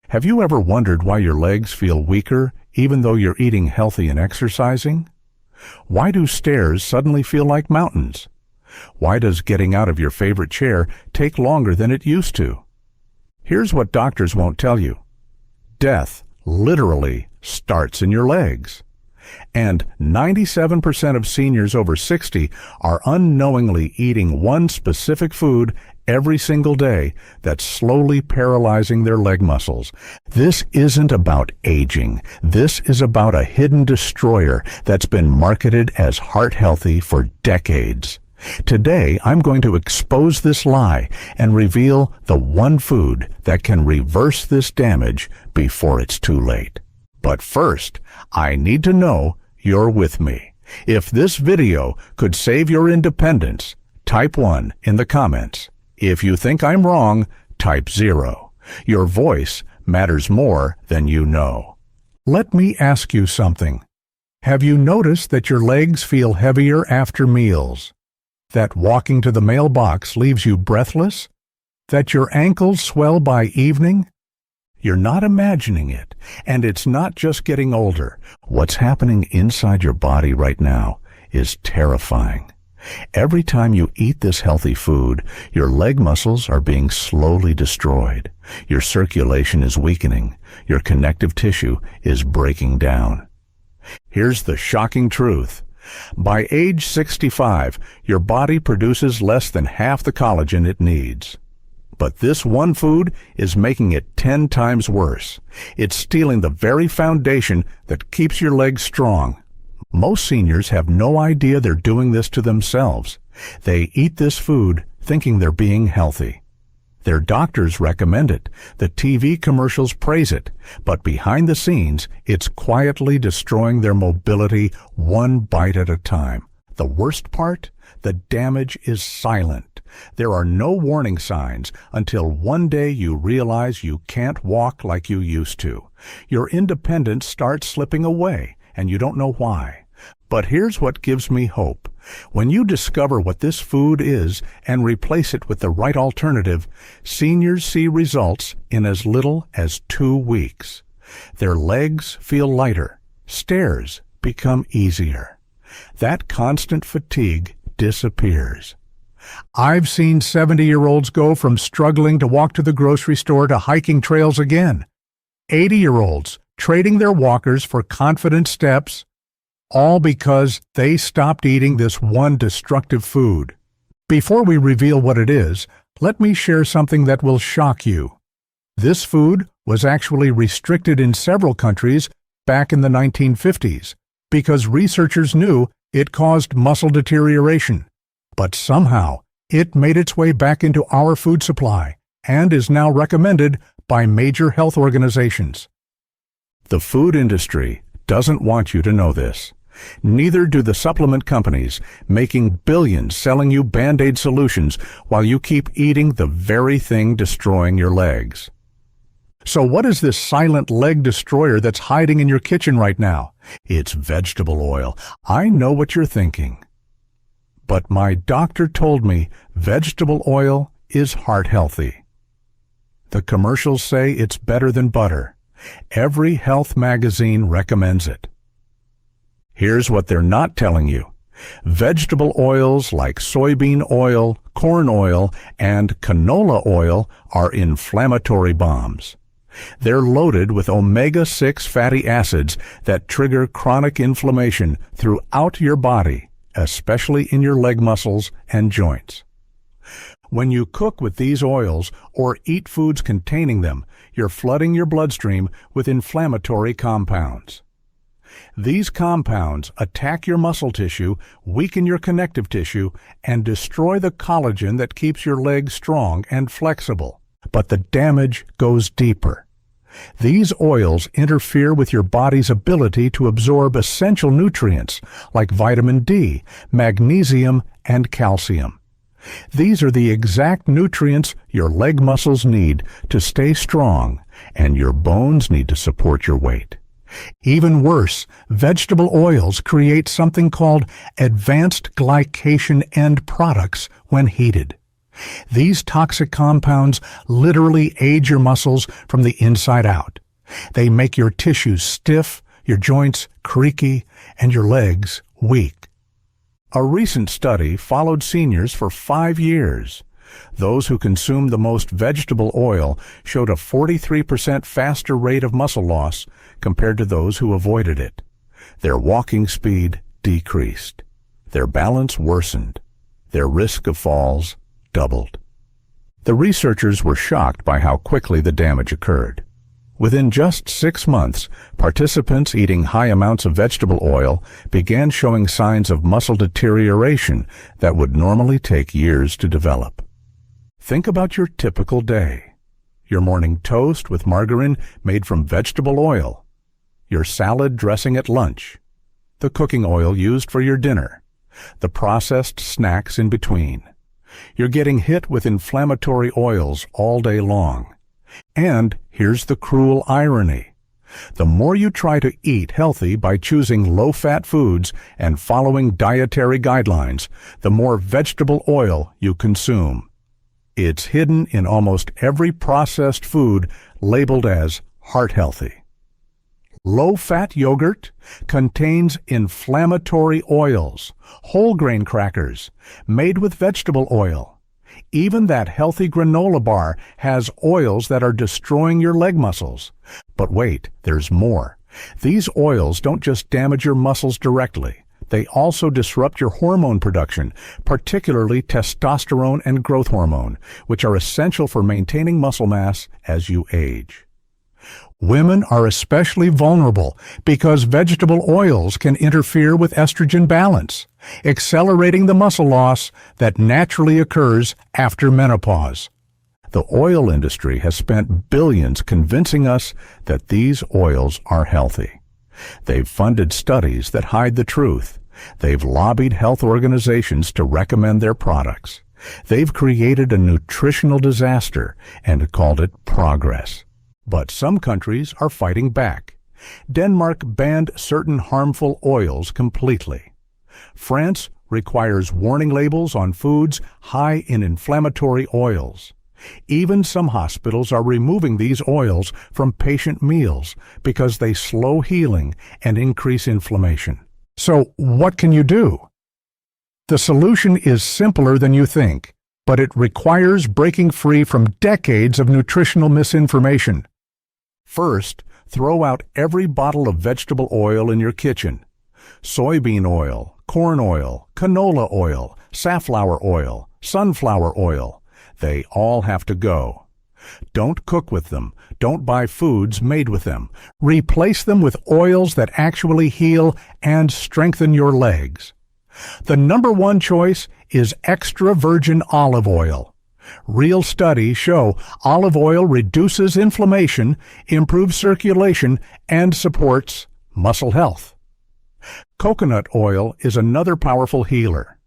Have you ever wondered why your legs feel weaker even though you're eating healthy and exercising? Why do stairs suddenly feel like mountains? Why does getting out of your favorite chair take longer than it used to? Here's what doctors won't tell you. Death literally starts in your legs. And 97% of seniors over 60 are unknowingly eating one specific food every single day that's slowly paralyzing their leg muscles. This isn't about aging. This is about a hidden destroyer that's been marketed as heart healthy for decades. Today, I'm going to expose this lie and reveal the one food that can reverse this damage before it's too late. But first, I need to know you're with me. If this video could save your independence, type 1 in the comments. If you think I'm wrong, type 0. Your voice matters more than you know. Let me ask you something. Have you noticed that your legs feel heavier after meals? That walking to the mailbox leaves you breathless? That your ankles swell by evening? You're not imagining it, and it's not just getting older. What's happening inside your body right now is terrifying. Every time you eat this healthy food, your leg muscles are being slowly destroyed. Your circulation is weakening. Your connective tissue is breaking down. Here's the shocking truth. By age 65, your body produces less than half the collagen it needs. But this one food is making it 10 times worse. It's stealing the very foundation that keeps your legs strong. Most seniors have no idea they're doing this to themselves. They eat this food thinking they're being healthy. Their doctors recommend it. The TV commercials praise it. But behind the scenes, it's quietly destroying their mobility one bite at a time. The worst part? The damage is silent. There are no warning signs until one day you realize you can't walk like you used to. Your independence starts slipping away, and you don't know why. But here's what gives me hope. When you discover what this food is and replace it with the right alternative, seniors see results in as little as 2 weeks. Their legs feel lighter. Stairs become easier. That constant fatigue disappears. I've seen 70-year-olds go from struggling to walk to the grocery store to hiking trails again. 80-year-olds trading their walkers for confident steps, all because they stopped eating this one destructive food. Before we reveal what it is, let me share something that will shock you. This food was actually restricted in several countries back in the 1950s because researchers knew it caused muscle deterioration. But somehow, it made its way back into our food supply and is now recommended by major health organizations. The food industry doesn't want you to know this. Neither do the supplement companies, making billions selling you Band-Aid solutions while you keep eating the very thing destroying your legs. So what is this silent leg destroyer that's hiding in your kitchen right now? It's vegetable oil. I know what you're thinking. But my doctor told me vegetable oil is heart healthy. The commercials say it's better than butter. Every health magazine recommends it. Here's what they're not telling you. Vegetable oils like soybean oil, corn oil, and canola oil are inflammatory bombs. They're loaded with omega-6 fatty acids that trigger chronic inflammation throughout your body, especially in your leg muscles and joints. When you cook with these oils or eat foods containing them, you're flooding your bloodstream with inflammatory compounds. These compounds attack your muscle tissue, weaken your connective tissue, and destroy the collagen that keeps your legs strong and flexible. But the damage goes deeper. These oils interfere with your body's ability to absorb essential nutrients like vitamin D, magnesium, and calcium. These are the exact nutrients your leg muscles need to stay strong, and your bones need to support your weight. Even worse, vegetable oils create something called advanced glycation end products when heated. These toxic compounds literally age your muscles from the inside out. They make your tissues stiff, your joints creaky, and your legs weak. A recent study followed seniors for 5 years. Those who consumed the most vegetable oil showed a 43% faster rate of muscle loss compared to those who avoided it. Their walking speed decreased. Their balance worsened. Their risk of falls doubled. The researchers were shocked by how quickly the damage occurred. Within just 6 months, participants eating high amounts of vegetable oil began showing signs of muscle deterioration that would normally take years to develop. Think about your typical day. Your morning toast with margarine made from vegetable oil. Your salad dressing at lunch. The cooking oil used for your dinner. The processed snacks in between. You're getting hit with inflammatory oils all day long. And here's the cruel irony. The more you try to eat healthy by choosing low-fat foods and following dietary guidelines, the more vegetable oil you consume. It's hidden in almost every processed food labeled as heart-healthy. Low-fat yogurt contains inflammatory oils, whole grain crackers made with vegetable oil. Even that healthy granola bar has oils that are destroying your leg muscles. But wait, there's more. These oils don't just damage your muscles directly. They also disrupt your hormone production, particularly testosterone and growth hormone, which are essential for maintaining muscle mass as you age. Women are especially vulnerable because vegetable oils can interfere with estrogen balance, accelerating the muscle loss that naturally occurs after menopause. The oil industry has spent billions convincing us that these oils are healthy. They've funded studies that hide the truth. They've lobbied health organizations to recommend their products. They've created a nutritional disaster and called it progress. But some countries are fighting back. Denmark banned certain harmful oils completely. France requires warning labels on foods high in inflammatory oils. Even some hospitals are removing these oils from patient meals because they slow healing and increase inflammation. So what can you do? The solution is simpler than you think, but it requires breaking free from decades of nutritional misinformation. First, throw out every bottle of vegetable oil in your kitchen. Soybean oil, corn oil, canola oil, safflower oil, sunflower oil. They all have to go. Don't cook with them. Don't buy foods made with them. Replace them with oils that actually heal and strengthen your legs. The number one choice is extra virgin olive oil. Real studies show olive oil reduces inflammation, improves circulation, and supports muscle health. Coconut oil is another powerful healer.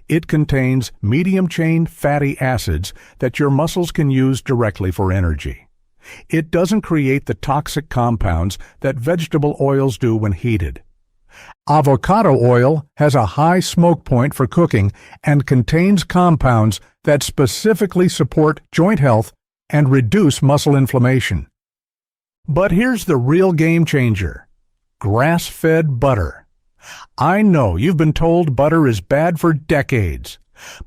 It contains medium-chain fatty acids that your muscles can use directly for energy. It doesn't create the toxic compounds that vegetable oils do when heated. Avocado oil has a high smoke point for cooking and contains compounds that specifically support joint health and reduce muscle inflammation. But here's the real game changer: grass-fed butter. I know you've been told butter is bad for decades,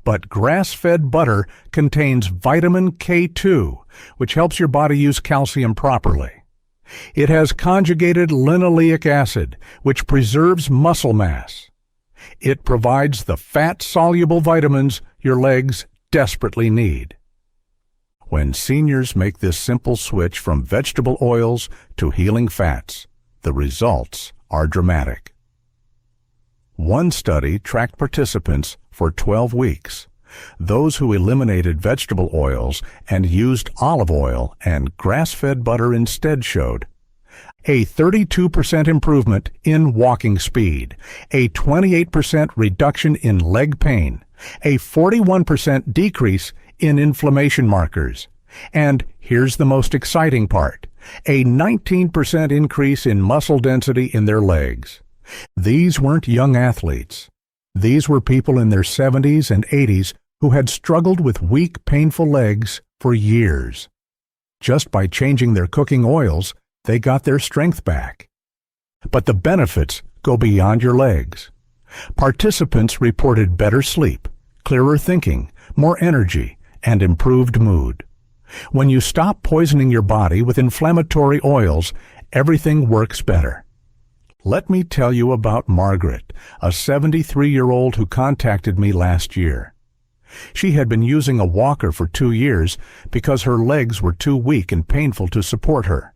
but grass-fed butter contains vitamin K2, which helps your body use calcium properly. It has conjugated linoleic acid, which preserves muscle mass. It provides the fat-soluble vitamins your legs desperately need. When seniors make this simple switch from vegetable oils to healing fats, the results are dramatic. One study tracked participants for 12 weeks. Those who eliminated vegetable oils and used olive oil and grass-fed butter instead showed a 32% improvement in walking speed, a 28% reduction in leg pain, a 41% decrease in inflammation markers, and here's the most exciting part, a 19% increase in muscle density in their legs. These weren't young athletes. These were people in their 70s and 80s who had struggled with weak, painful legs for years. Just by changing their cooking oils, they got their strength back. But the benefits go beyond your legs. Participants reported better sleep, clearer thinking, more energy, and improved mood. When you stop poisoning your body with inflammatory oils, everything works better. Let me tell you about Margaret, a 73-year-old who contacted me last year. She had been using a walker for 2 years because her legs were too weak and painful to support her.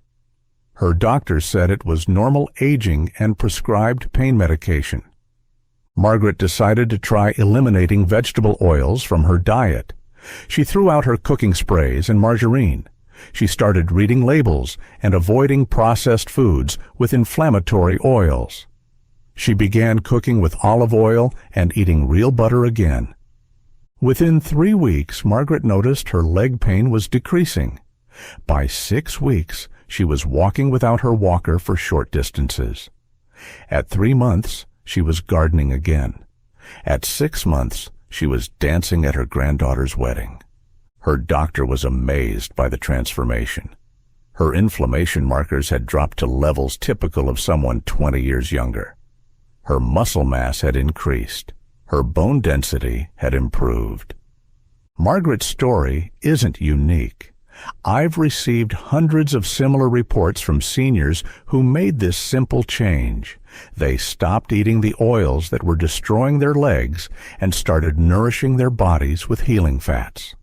Her doctor said it was normal aging and prescribed pain medication. Margaret decided to try eliminating vegetable oils from her diet. She threw out her cooking sprays and margarine. She started reading labels and avoiding processed foods with inflammatory oils. She began cooking with olive oil and eating real butter again. Within 3 weeks, Margaret noticed her leg pain was decreasing. By 6 weeks, she was walking without her walker for short distances. At 3 months, she was gardening again. At 6 months, she was dancing at her granddaughter's wedding. Her doctor was amazed by the transformation. Her inflammation markers had dropped to levels typical of someone 20 years younger. Her muscle mass had increased. Her bone density had improved. Margaret's story isn't unique. I've received hundreds of similar reports from seniors who made this simple change. They stopped eating the oils that were destroying their legs and started nourishing their bodies with healing fats.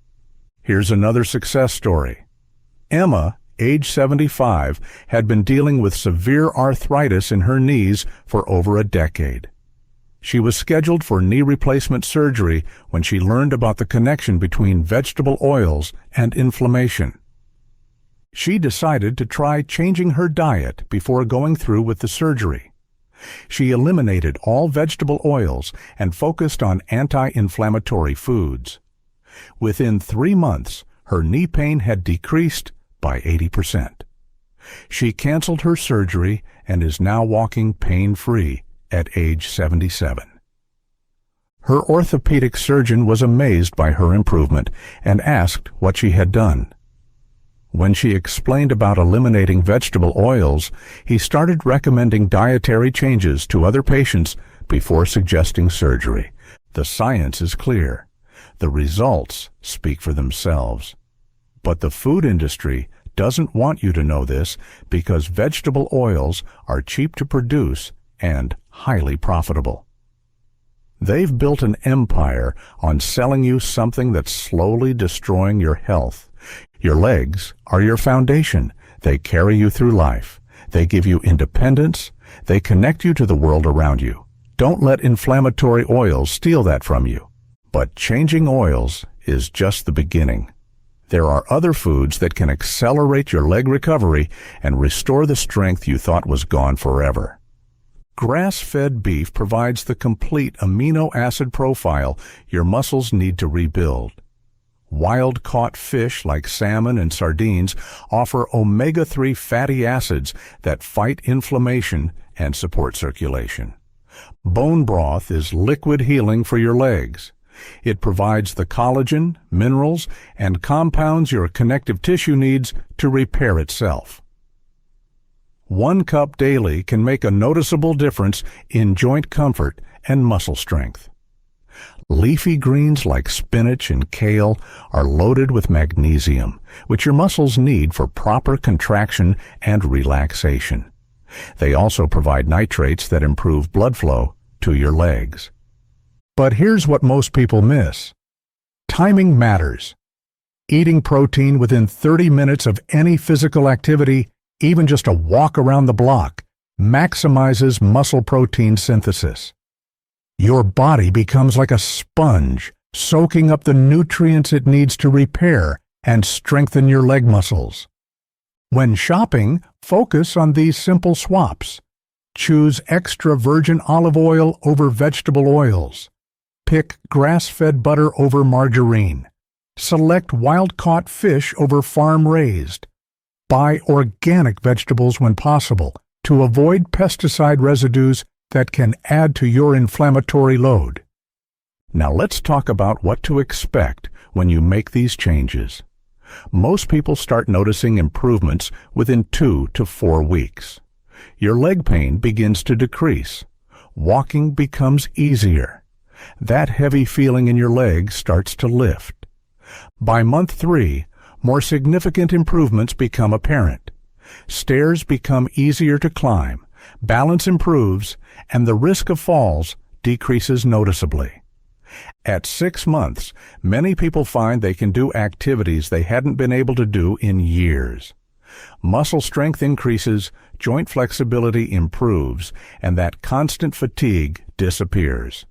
Here's another success story. Emma, age 75, had been dealing with severe arthritis in her knees for over a decade. She was scheduled for knee replacement surgery when she learned about the connection between vegetable oils and inflammation. She decided to try changing her diet before going through with the surgery. She eliminated all vegetable oils and focused on anti-inflammatory foods. Within 3 months, her knee pain had decreased by 80%. She canceled her surgery and is now walking pain-free at age 77. Her orthopedic surgeon was amazed by her improvement and asked what she had done. When she explained about eliminating vegetable oils, he started recommending dietary changes to other patients before suggesting surgery. The science is clear. The results speak for themselves. But the food industry doesn't want you to know this because vegetable oils are cheap to produce and highly profitable. They've built an empire on selling you something that's slowly destroying your health. Your legs are your foundation. They carry you through life. They give you independence. They connect you to the world around you. Don't let inflammatory oils steal that from you. But changing oils is just the beginning. There are other foods that can accelerate your leg recovery and restore the strength you thought was gone forever. Grass-fed beef provides the complete amino acid profile your muscles need to rebuild. Wild-caught fish like salmon and sardines offer omega-3 fatty acids that fight inflammation and support circulation. Bone broth is liquid healing for your legs. It provides the collagen, minerals, and compounds your connective tissue needs to repair itself. 1 cup daily can make a noticeable difference in joint comfort and muscle strength. Leafy greens like spinach and kale are loaded with magnesium, which your muscles need for proper contraction and relaxation. They also provide nitrates that improve blood flow to your legs. But here's what most people miss. Timing matters. Eating protein within 30 minutes of any physical activity, even just a walk around the block, maximizes muscle protein synthesis. Your body becomes like a sponge, soaking up the nutrients it needs to repair and strengthen your leg muscles. When shopping, focus on these simple swaps. Choose extra virgin olive oil over vegetable oils. Pick grass-fed butter over margarine. Select wild-caught fish over farm-raised. Buy organic vegetables when possible to avoid pesticide residues that can add to your inflammatory load. Now let's talk about what to expect when you make these changes. Most people start noticing improvements within 2 to 4 weeks. Your leg pain begins to decrease. Walking becomes easier. That heavy feeling in your legs starts to lift. By month 3, more significant improvements become apparent. Stairs become easier to climb, balance improves, and the risk of falls decreases noticeably. At 6 months, many people find they can do activities they hadn't been able to do in years. Muscle strength increases, joint flexibility improves, and that constant fatigue disappears.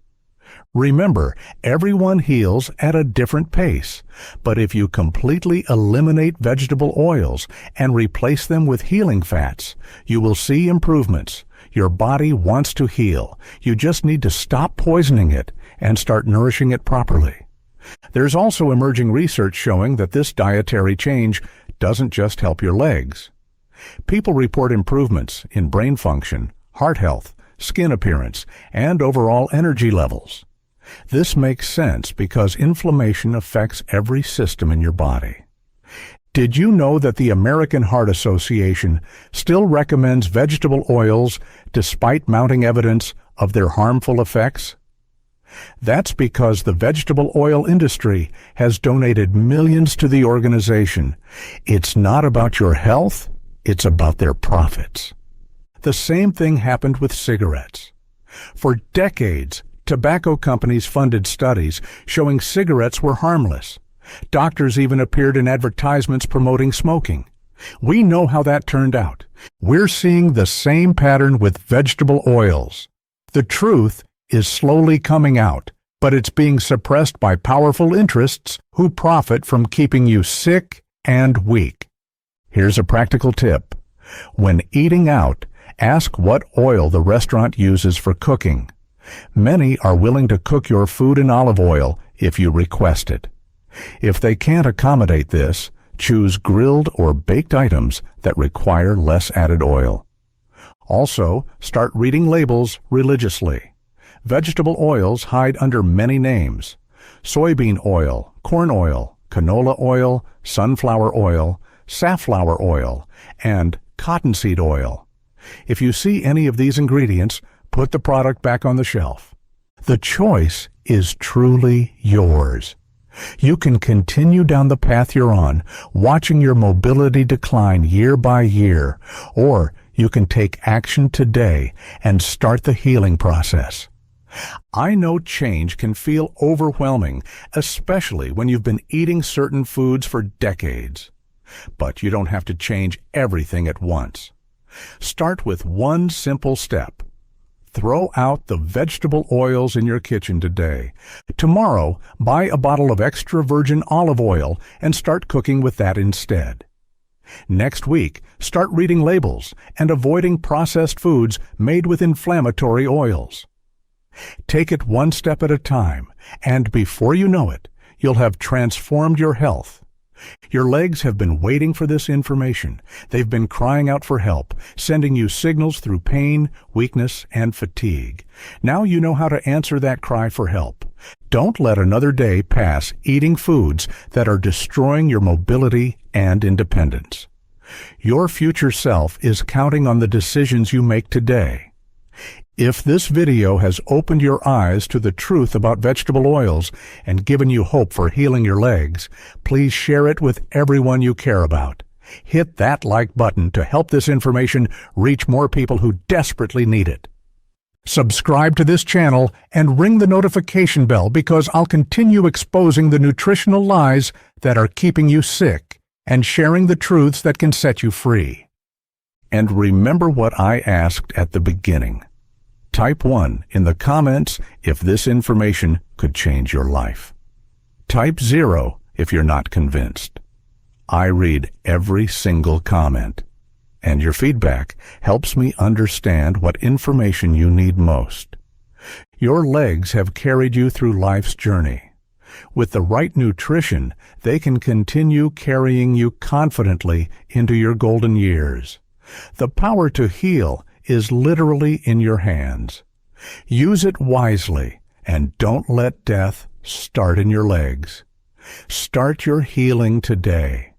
Remember, everyone heals at a different pace, but if you completely eliminate vegetable oils and replace them with healing fats, you will see improvements. Your body wants to heal. You just need to stop poisoning it and start nourishing it properly. There's also emerging research showing that this dietary change doesn't just help your legs. People report improvements in brain function, heart health, skin appearance, and overall energy levels. This makes sense because inflammation affects every system in your body. Did you know that the American Heart Association still recommends vegetable oils despite mounting evidence of their harmful effects? That's because the vegetable oil industry has donated millions to the organization. It's not about your health, it's about their profits. The same thing happened with cigarettes. For decades, tobacco companies funded studies showing cigarettes were harmless. Doctors even appeared in advertisements promoting smoking. We know how that turned out. We're seeing the same pattern with vegetable oils. The truth is slowly coming out, but it's being suppressed by powerful interests who profit from keeping you sick and weak. Here's a practical tip. When eating out, ask what oil the restaurant uses for cooking. Many are willing to cook your food in olive oil if you request it. If they can't accommodate this, choose grilled or baked items that require less added oil. Also, start reading labels religiously. Vegetable oils hide under many names: soybean oil, corn oil, canola oil, sunflower oil, safflower oil, and cottonseed oil. If you see any of these ingredients, put the product back on the shelf. The choice is truly yours. You can continue down the path you're on, watching your mobility decline year by year, or you can take action today and start the healing process. I know change can feel overwhelming, especially when you've been eating certain foods for decades. But you don't have to change everything at once. Start with one simple step. Throw out the vegetable oils in your kitchen today. Tomorrow, buy a bottle of extra virgin olive oil and start cooking with that instead. Next week, start reading labels and avoiding processed foods made with inflammatory oils. Take it one step at a time, and before you know it, you'll have transformed your health. Your legs have been waiting for this information. They've been crying out for help, sending you signals through pain, weakness, and fatigue. Now you know how to answer that cry for help. Don't let another day pass eating foods that are destroying your mobility and independence. Your future self is counting on the decisions you make today. If this video has opened your eyes to the truth about vegetable oils and given you hope for healing your legs, please share it with everyone you care about. Hit that like button to help this information reach more people who desperately need it. Subscribe to this channel and ring the notification bell because I'll continue exposing the nutritional lies that are keeping you sick and sharing the truths that can set you free. And remember what I asked at the beginning. Type 1 in the comments if this information could change your life. Type 0 if you're not convinced. I read every single comment, and your feedback helps me understand what information you need most. Your legs have carried you through life's journey. With the right nutrition, they can continue carrying you confidently into your golden years. The power to heal is literally in your hands. Use it wisely And don't let death start in your legs. Start your healing today.